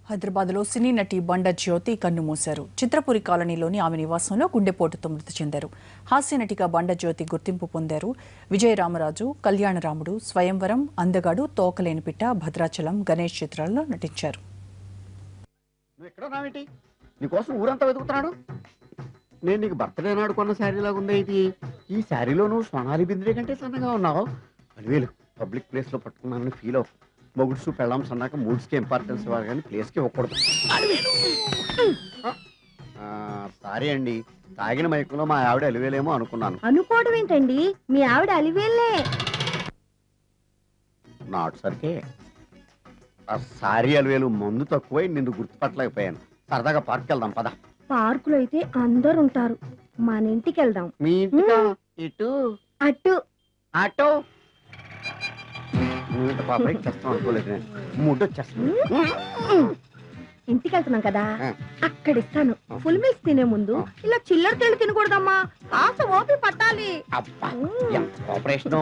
హైదరాబాద్లో సినీ నటి బండ జ్యోతి కన్నుమూశారు. చిత్రపురి కాలనీలోని ఆమె నివాసంలో గుండెపోటుతో మృతి చెందారు. హాస్య నటిగా బండ జ్యోతి గుర్తింపు పొందారు. విజయరామరాజు, కళ్యాణరాముడు, స్వయంవరం, అందగాడు, తోకలేని పిట్ట, భద్రాచలం, గణేష్ చిత్రాల్లో నటించారు. నీకోసం ఊరంతా వెతుకుతున్నాడు. నేను నీకు బర్త్డే నాడు కొన్న శారీ లాగా ఉంది ఇది. ఈ శారీలో నువ్వు సోనాలి బింద్రే కంటే సన్నగా ఉన్నావు. 10,000 పబ్లిక్ ప్లేస్ లో పట్టుకున్నానని ఫీల్ అవ్వు. మొగుడ్స్ పెళ్ళాంస్ అన్నాక మూడ్స్కి ఇంపార్టెన్స్ ఇవ్వాలి కానీ ప్లేస్కి ఇవ్వకూడదు. సారీ అండి, తాగిన మైకులో మా ఆవిడ అలివేలేమో అనుకున్నాను. అనుకోవడం ఏంటండి, మీ ఆవిడ అలివేలే. నాట్ సరికే సారీ అలివేలు మందు తక్కువై నిన్ను గుర్తుపట్టలేకపోయాను. సరదాగా పార్క్ వెళ్దాం పద. పార్కులో అయితే అందరు ఉంటారు, మన ఇంటికి వెళ్దాం. మీ ఇంటికా? ఇటు అటు ఆటో చేస్తాం అనుకోలేదు నేను. మూడు వచ్చేస్తాను. ఇంటికి వెళ్తున్నాం కదా, అక్కడ ఇస్తాను. ఫుల్ మీల్స్ తినే ముందు ఇలా చిల్లర తెళ్ళు తినకూడదమ్మా, కాస్త ఓపి పట్టాలి. అబ్బా ఎంత ఆపరేషన్.